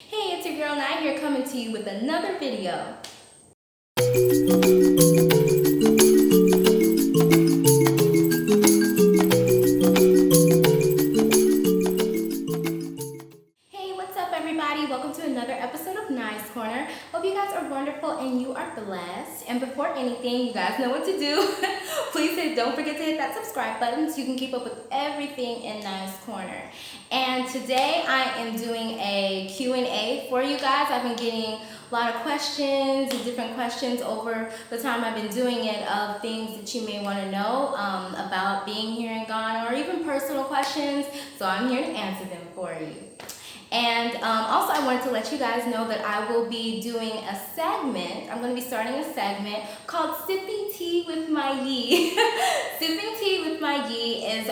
Hey, it's your girl Nye here coming to you with another video. Hey, what's up everybody? Welcome to another episode of Nye's Corner. Hope you guys are wonderful and you are blessed. And before anything, you guys know what to do. Don't forget to hit that subscribe button so you can keep up with everything in Nye's Corner. And today I am doing a Q&A for you guys. I've been getting a lot of questions and different questions over the time I've been doing it of things that you may want to know about being here in Ghana, or even personal questions. So I'm here to answer them for you. And also I wanted to let you guys know that I will be doing a segment. I'm going to be starting a segment called Sipping Tea with My Yee. Sipping Tea with My Yee is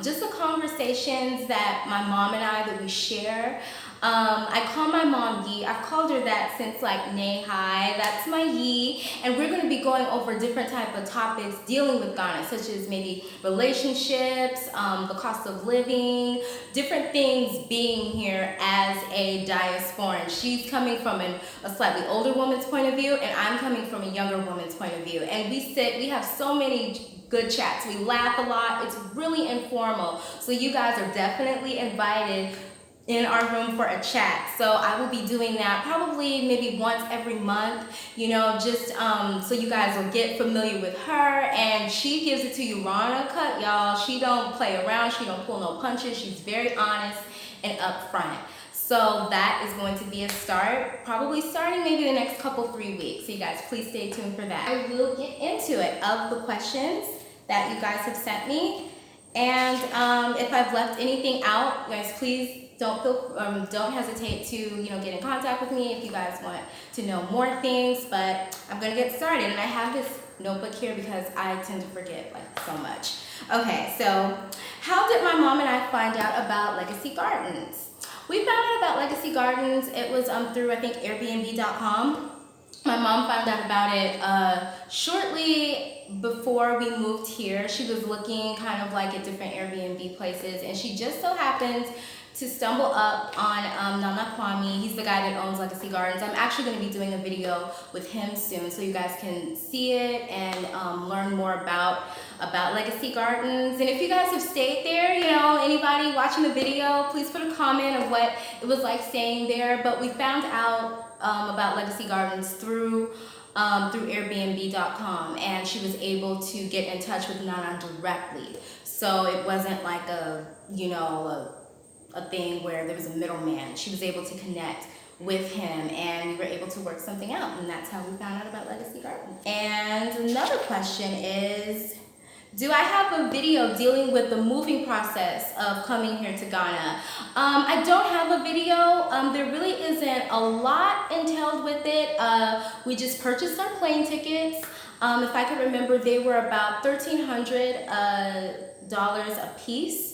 just the conversations that my mom and I, that we share. I call my mom Yee. I've called her that since like Nay Hi. That's my Yee. And we're going to be going over different type of topics dealing with Ghana, such as maybe relationships, the cost of living, different things being here as a diasporan. She's coming from a slightly older woman's point of view, and I'm coming from a younger woman's point of view. And we have so many good chats. We laugh a lot. It's really informal. So you guys are definitely invited in our room for a chat. So I will be doing that probably maybe once every month, just so you guys will get familiar with her. And she gives it to you raw and uncut, y'all. She don't play around. She don't pull no punches. She's very honest and upfront. So that is going to be a start, probably starting maybe the next 3 weeks. So you guys please stay tuned for that. I will get into it of the questions that you guys have sent me. And if I've left anything out, you guys please don't hesitate to get in contact with me if you guys want to know more things. But I'm gonna get started, and I have this notebook here because I tend to forget like so much. Okay, so how did my mom and I find out about Legacy Gardens? We found out about Legacy Gardens. It was through, I think, Airbnb.com. My mom found out about it shortly before we moved here. She was looking kind of like at different Airbnb places, and she just so happened to stumble up on Nana Kwame. He's the guy that owns Legacy Gardens. I'm actually going to be doing a video with him soon, so you guys can see it and learn more about Legacy Gardens. And if you guys have stayed there, anybody watching the video, please put a comment of what it was like staying there. But we found out about Legacy Gardens through Airbnb.com, and she was able to get in touch with Nana directly. So it wasn't like a thing where there was a middleman. She was able to connect with him, and we were able to work something out, and that's how we found out about Legacy Gardens. And another question is, do I have a video dealing with the moving process of coming here to Ghana? I don't have a video. There really isn't a lot entailed with it. We just purchased our plane tickets. If I could remember, they were about $1,300 a piece.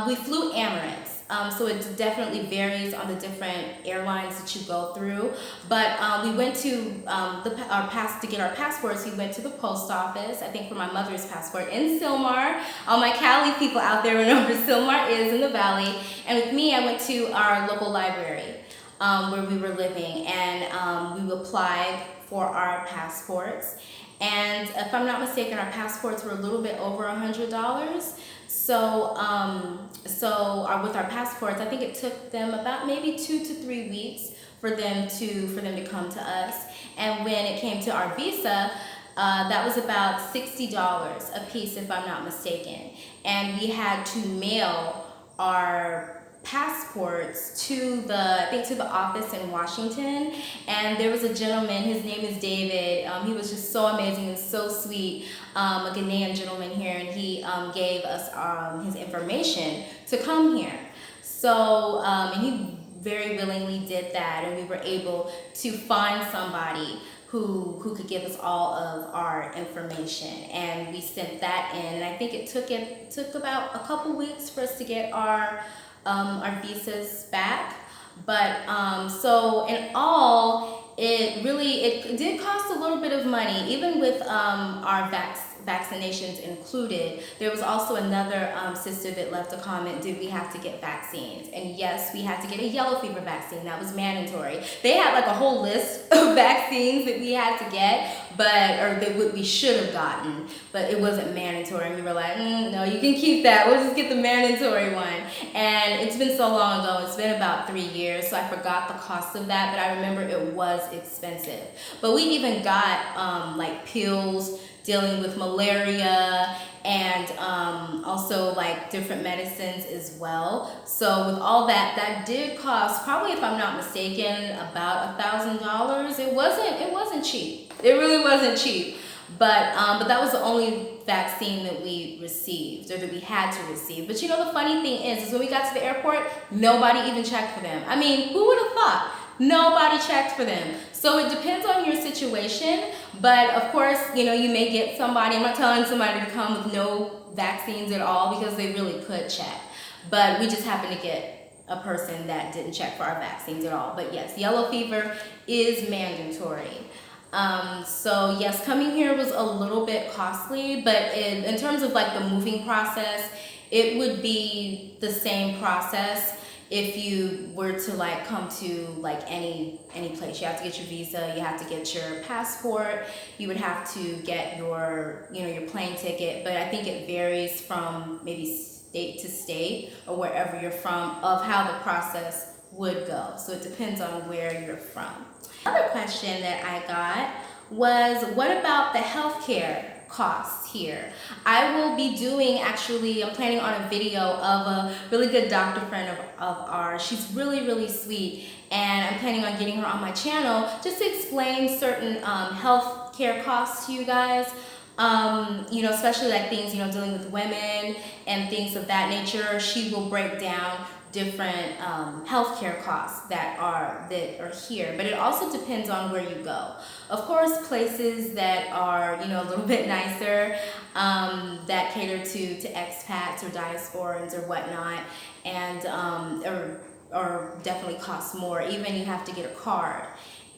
We flew Emirates. So it definitely varies on the different airlines that you go through. But we went to to get our passports. We went to the post office, I think for my mother's passport, in Silmar. All my Cali people out there know where Silmar is in the valley. And with me, I went to our local library where we were living, and we applied for our passports. And if I'm not mistaken, our passports were a little bit over $100. So, with our passports, I think it took them about maybe 2 to 3 weeks for them to come to us. And when it came to our visa, that was about $60 a piece, if I'm not mistaken. And we had to mail our passports to the office in Washington. And there was a gentleman, his name is David. He was just so amazing and so sweet, a Ghanaian gentleman here, and he gave us his information to come here. So and he very willingly did that, and we were able to find somebody who could give us all of our information, and we sent that in. And I think it took about a couple weeks for us to get our visas back. But so in all, it did cost a little bit of money, even with our vaccinations included. There was also another sister that left a comment, did we have to get vaccines? And yes, we had to get a yellow fever vaccine. That was mandatory. They had like a whole list of vaccines that we had to get, or that we should have gotten, but it wasn't mandatory. And we were like, no, you can keep that. We'll just get the mandatory one. And it's been so long ago. It's been about 3 years, so I forgot the cost of that, but I remember it was expensive. But we even got like pills dealing with malaria, and also like different medicines as well. So with all that, that did cost probably, if I'm not mistaken, about $1,000. It wasn't cheap. It really wasn't cheap. But that was the only vaccine that we received, or that we had to receive. But you know, the funny thing is when we got to the airport, nobody even checked for them. I mean, who would have thought? Nobody checked for them. So it depends on your situation, but of course, you know, you may get somebody, I'm not telling somebody to come with no vaccines at all, because they really could check. But we just happened to get a person that didn't check for our vaccines at all. But yes, yellow fever is mandatory. So yes, coming here was a little bit costly, but in terms of like the moving process, it would be the same process if you were to like come to like any place. You have to get your visa, you have to get your passport, you would have to get your, you know, your plane ticket, but I think it varies from maybe state to state or wherever you're from of how the process would go. So it depends on where you're from. Another question that I got was, what about the healthcare costs here? I will be doing, actually, I'm planning on a video of a really good doctor friend of ours. She's really, really sweet, and I'm planning on getting her on my channel just to explain certain health care costs to you guys. You know, especially like things, you know, dealing with women and things of that nature. She will break down different healthcare costs that are here, but it also depends on where you go. Of course, places that are, you know, a little bit nicer, that cater to expats or diasporans or whatnot, and or definitely cost more. Even you have to get a card.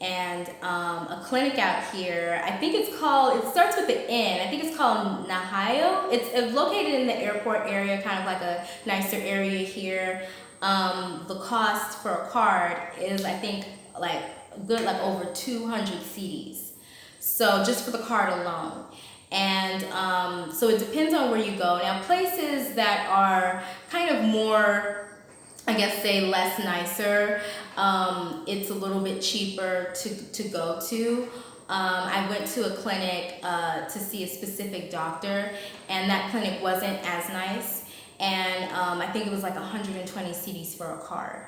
And a clinic out here, I think it's called, it starts with the N, I think it's called Nahayo. It's located in the airport area, kind of like a nicer area here. The cost for a card is, I think, like good, like over 200 CDs. So just for the card alone. And so it depends on where you go. Now, places that are kind of more, I guess, say less nicer, it's a little bit cheaper to go to. I went to a clinic to see a specific doctor, and that clinic wasn't as nice. And I think it was like 120 CDs for a card,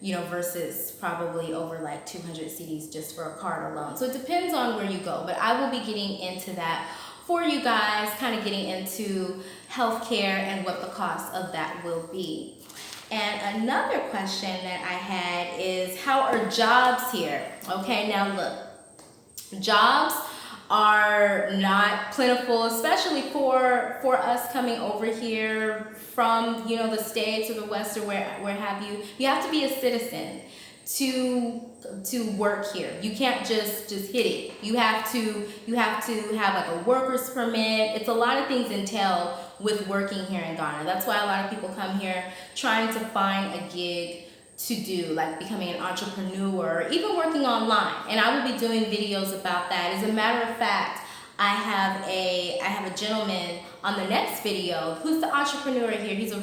you know, versus probably over like 200 CDs just for a card alone. So it depends on where you go, but I will be getting into that for you guys, kind of getting into healthcare and what the cost of that will be. And another question that I had is, how are jobs here? Okay, now look, jobs are not plentiful, especially for us coming over here from, you know, the States or the West or where have you. You have to be a citizen to work here. You can't just hit it. You have to have like a worker's permit. It's a lot of things entail with working here in Ghana. That's why a lot of people come here trying to find a gig to do, like becoming an entrepreneur, or even working online. And I will be doing videos about that. As a matter of fact, I have a gentleman on the next video who's the entrepreneur here. He's a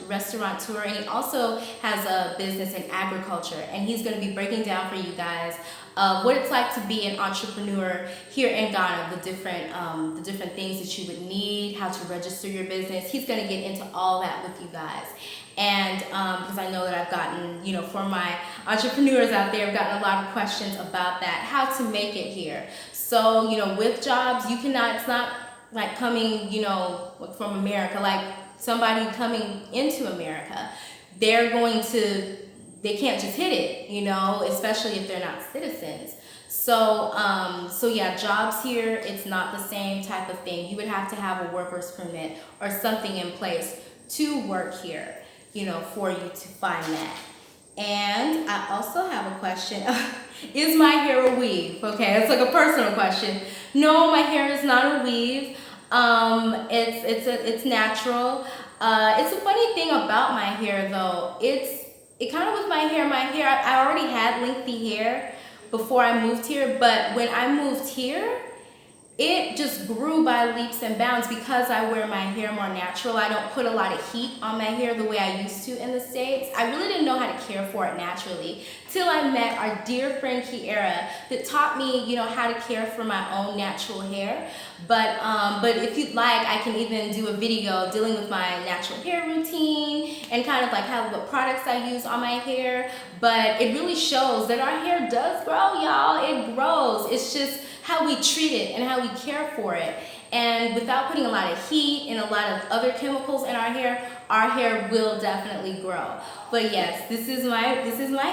restaurateur, and he also has a business in agriculture. And he's going to be breaking down for you guys what it's like to be an entrepreneur here in Ghana, the different things that you would need, how to register your business. He's going to get into all that with you guys. And because I know that I've gotten, you know, for my entrepreneurs out there, I've gotten a lot of questions about that, how to make it here. So, you know, with jobs, you cannot, it's not like coming, you know, from America, like somebody coming into America. They can't just hit it, you know, especially if they're not citizens. So, so yeah, jobs here, it's not the same type of thing. You would have to have a worker's permit or something in place to work here, you know, for you to find that. And I also have a question. Is my hair a weave? Okay, it's like a personal question. No, my hair is not a weave. It's natural. It's a funny thing about my hair though. It kind of with my hair. I already had lengthy hair before I moved here, but when I moved here, it just grew by leaps and bounds because I wear my hair more natural. I don't put a lot of heat on my hair the way I used to in the States. I really didn't know how to care for it naturally till I met our dear friend Kiera that taught me, you know, how to care for my own natural hair. But if you'd like, I can even do a video dealing with my natural hair routine and kind of like what products I use on my hair. But it really shows that our hair does grow, y'all. It grows. It's just how we treat it and how we care for it. And without putting a lot of heat and a lot of other chemicals in our hair will definitely grow. But yes, this is my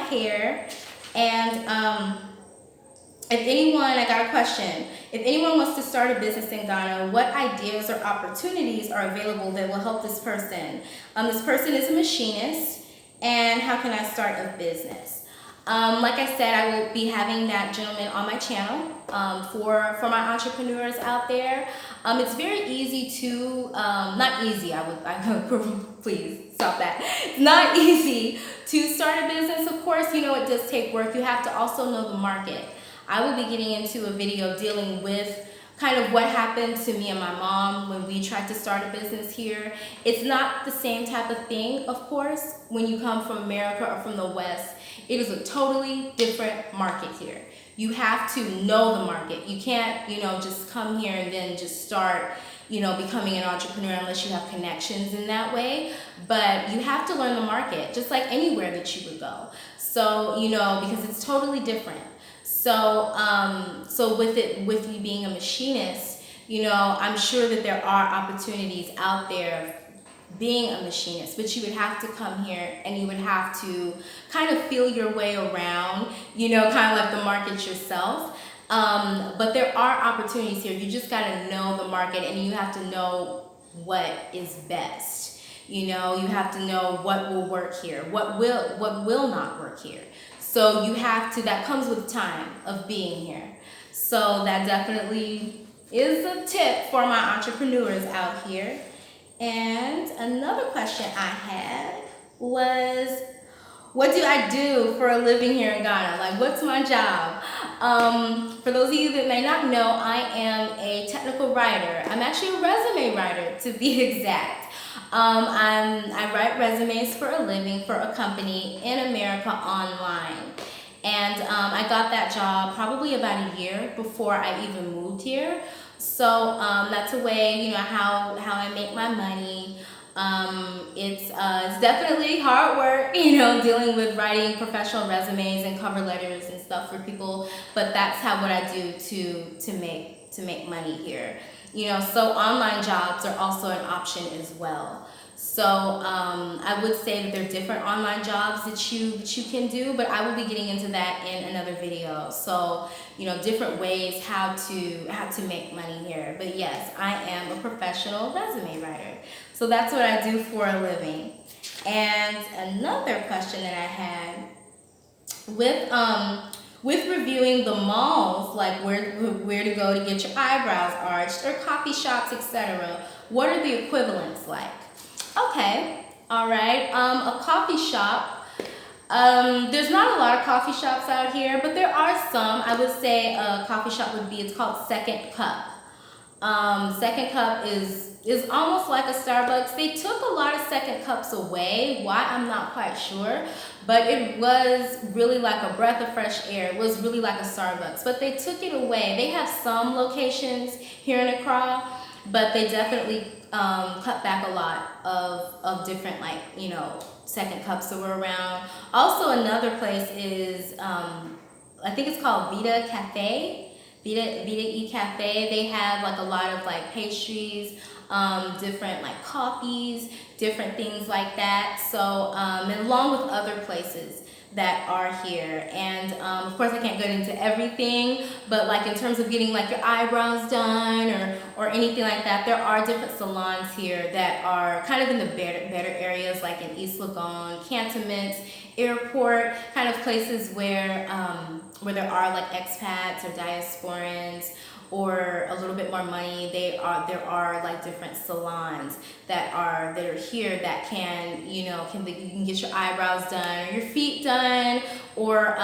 hair. And if anyone, I got a question. If anyone wants to start a business in Ghana, what ideas or opportunities are available that will help this person? This person is a machinist, and how can I start a business? Like I said, I will be having that gentleman on my channel for my entrepreneurs out there. It's very easy to, not easy, please stop that. It's not easy to start a business. Of course, you know, it does take work. You have to also know the market. I will be getting into a video dealing with kind of what happened to me and my mom when we tried to start a business here. It's not the same type of thing, of course, when you come from America or from the West. It is a totally different market here. You have to know the market. You can't, you know, just come here and then just start, you know, becoming an entrepreneur unless you have connections in that way. But you have to learn the market, just like anywhere that you would go. So, you know, because it's totally different. So with you being a machinist, you know, I'm sure that there are opportunities out there being a machinist, but you would have to come here and you would have to kind of feel your way around, you know, kind of like the market yourself. But there are opportunities here. You just got to know the market and you have to know what is best. You know, you have to know what will work here, what will not work here. So you have to, that comes with time of being here. So that definitely is a tip for my entrepreneurs out here. And another question I had was, what do I do for a living here in Ghana? Like, what's my job? For those of you that may not know, I am a technical writer. I'm actually a resume writer, to be exact. I write resumes for a living for a company in America online. And I got that job probably about a year before I even moved here. So that's a way, you know, how I make my money. It's definitely hard work, you know, dealing with writing professional resumes and cover letters and stuff for people. But that's what I do to make money here. You know, so online jobs are also an option as well. So I would say that there are different online jobs that you can do, but I will be getting into that in another video. So, you know, different ways how to make money here. But yes, I am a professional resume writer. So that's what I do for a living. And another question that I had with reviewing the malls, like where to go to get your eyebrows arched, or coffee shops, etc., what are the equivalents like? Okay, all right. A coffee shop. There's not a lot of coffee shops out here, but there are some. I would say a coffee shop would be, it's called Second Cup. Second Cup is almost like a Starbucks. They took a lot of Second Cups away. Why, I'm not quite sure. But it was really like a breath of fresh air. It was really like a Starbucks. But they took it away. They have some locations here in Accra, but they definitely cut back a lot of different, like, you know, Second Cups that were around. Also, another place is, I think it's called Vita Cafe. Vita E Cafe. They have like a lot of like pastries, different like coffees, different things like that. So, and along with other places that are here. And of course I can't get into everything, but like in terms of getting like your eyebrows done or anything like that, there are different salons here that are kind of in the better areas, like in East Legon, Cantonment, Airport, kind of places where there are like expats or diasporans, or a little bit more money, there are like different salons that are here that can, you can get your eyebrows done or your feet done, or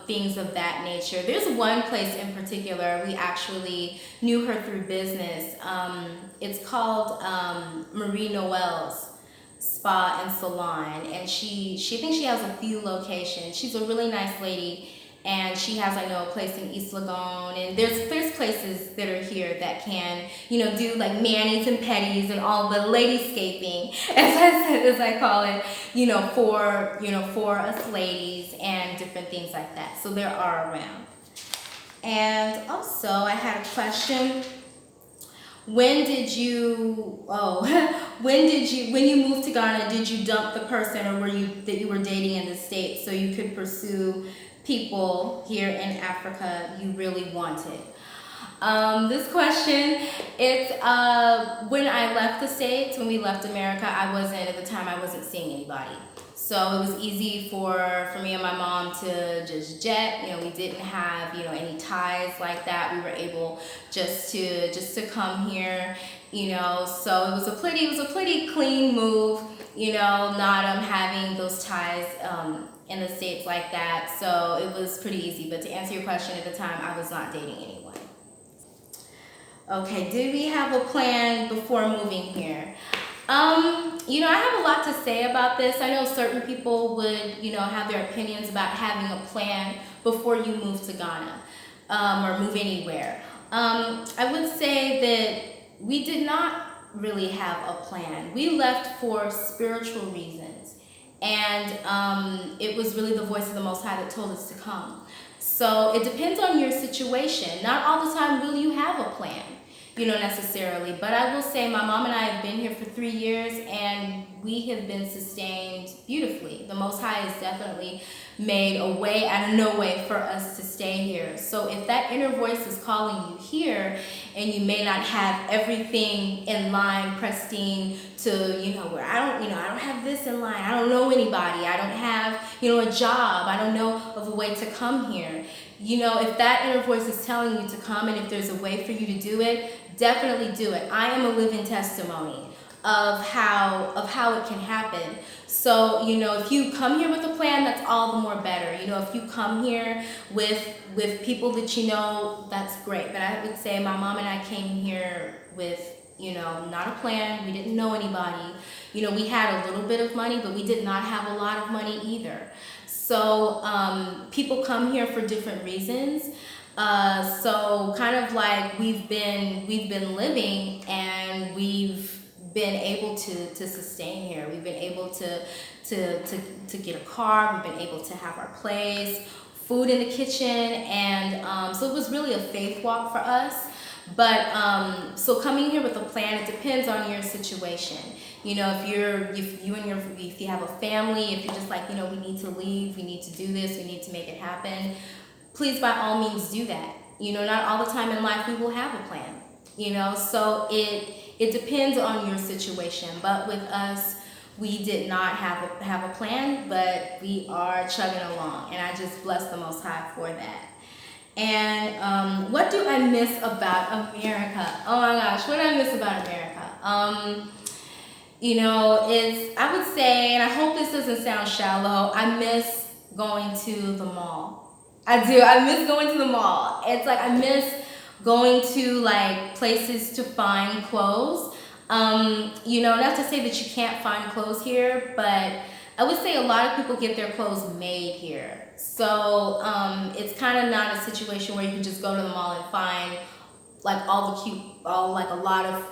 things of that nature. There's one place in particular, we actually knew her through business. It's called Marie Noel's Spa and Salon, and she thinks she has a few locations. She's a really nice lady, and she has, I know, a place in East Lagoon, and there's places that are here that can, do like manis and petties and all the ladyscaping, as I call it, for us ladies and different things like that. So there are around. And also, I had a question. When you moved to Ghana, did you dump the person or that you were dating in the States so you could pursue people here in Africa you really wanted? This question, it's when I left the States, when we left America, at the time I wasn't seeing anybody. So it was easy for me and my mom to just jet. We didn't have, any ties like that. We were able just to come here, so it was a pretty clean move, not having those ties in the States like that. So it was pretty easy. But to answer your question, at the time I was not dating anyone. Okay, did we have a plan before moving here? I have a lot to say about this. I know certain people would, have their opinions about having a plan before you move to Ghana, or move anywhere. I would say that we did not really have a plan. We left for spiritual reasons, and it was really the voice of the Most High that told us to come. So it depends on your situation. Not all the time will you have a plan, necessarily. But I will say my mom and I have been here for 3 years, and we have been sustained beautifully. The Most High has definitely made a way out of no way for us to stay here. So if that inner voice is calling you here, and you may not have everything in line, pristine, to, where I don't have this in line, I don't know anybody, I don't have, a job, I don't know of a way to come here. If that inner voice is telling you to come, and if there's a way for you to do it, definitely do it. I am a living testimony of how it can happen. So, if you come here with a plan, that's all the more better. If you come here with people that that's great. But I would say my mom and I came here with, not a plan. We didn't know anybody. We had a little bit of money, but we did not have a lot of money either. So people come here for different reasons. So kind of like we've been living, and we've been able to sustain here. We've been able to get a car. We've been able to have our place, food in the kitchen, and so it was really a faith walk for us. But so coming here with a plan, it depends on your situation. If you have a family, if you're just like, we need to leave, we need to do this, we need to make it happen, please by all means do that. Not all the time in life we will have a plan. So it depends on your situation. But with us, we did not have a plan, but we are chugging along, and I just bless the Most High for that. And what do I miss about America? Oh my gosh, what do I miss about America? I would say, and I hope this doesn't sound shallow, I miss going to the mall. I do. I miss going to the mall. It's like I miss going to like places to find clothes. Not to say that you can't find clothes here, but I would say a lot of people get their clothes made here. So it's kind of not a situation where you can just go to the mall and find like a lot of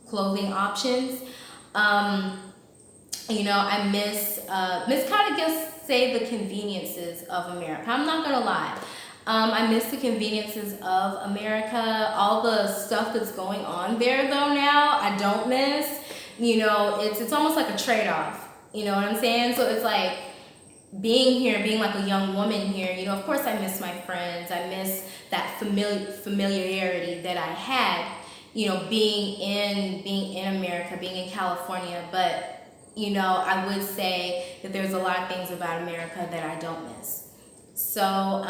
clothing options. I miss kind of just say the conveniences of America. I'm not gonna lie. I miss the conveniences of America. All the stuff that's going on there though now, I don't miss. It's almost like a trade-off. You know what I'm saying? So it's like being here, being like a young woman here, of course I miss my friends. I miss that familiarity that I had, being in America, being in California. But, I would say that there's a lot of things about America that I don't miss. So,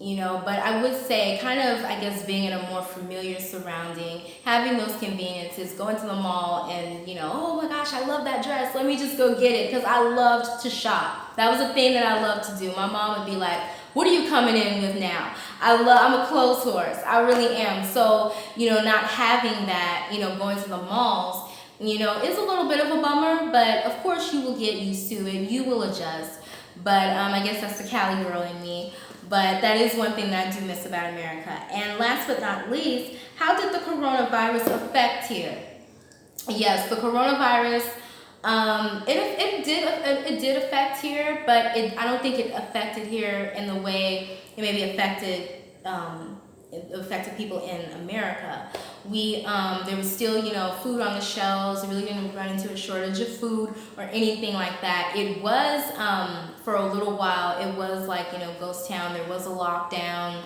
But I would say kind of, I guess, being in a more familiar surrounding, having those conveniences, going to the mall and, oh my gosh, I love that dress. Let me just go get it because I loved to shop. That was a thing that I loved to do. My mom would be like, what are you coming in with now? I'm a clothes horse. I really am. So, not having that, going to the malls, is a little bit of a bummer, but of course you will get used to it. You will adjust. But I guess that's the Cali girl in me. But that is one thing that I do miss about America. And last but not least, how did the coronavirus affect here? Yes, the coronavirus, it did affect here, but I don't think it affected here in the way it maybe it affected people in America. There was still, food on the shelves. We really didn't run into a shortage of food or anything like that. It was, for a little while, it was like, ghost town. There was a lockdown.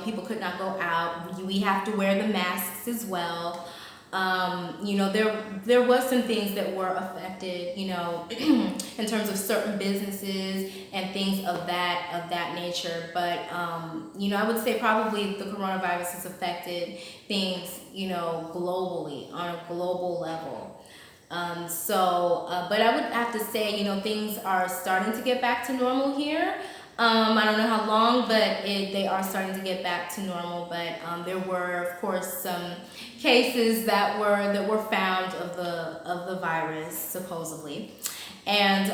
People could not go out. We have to wear the masks as well. There was some things that were affected, in terms of certain businesses and things of that nature. But, I would say probably the coronavirus has affected things, globally, on a global level. But I would have to say, things are starting to get back to normal here. I don't know how long, but they are starting to get back to normal. But there were, of course, some cases that were found of the virus supposedly, and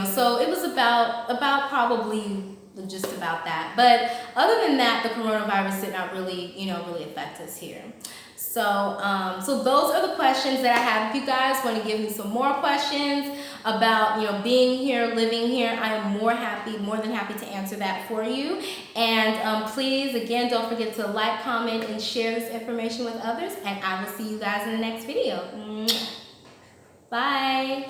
so it was about probably just about that. But other than that, the coronavirus did not really really affect us here. So those are the questions that I have. If you guys want to give me some more questions about being here, living here, I am more than happy to answer that for you. And please, again, don't forget to like, comment, and share this information with others. And I will see you guys in the next video. Bye.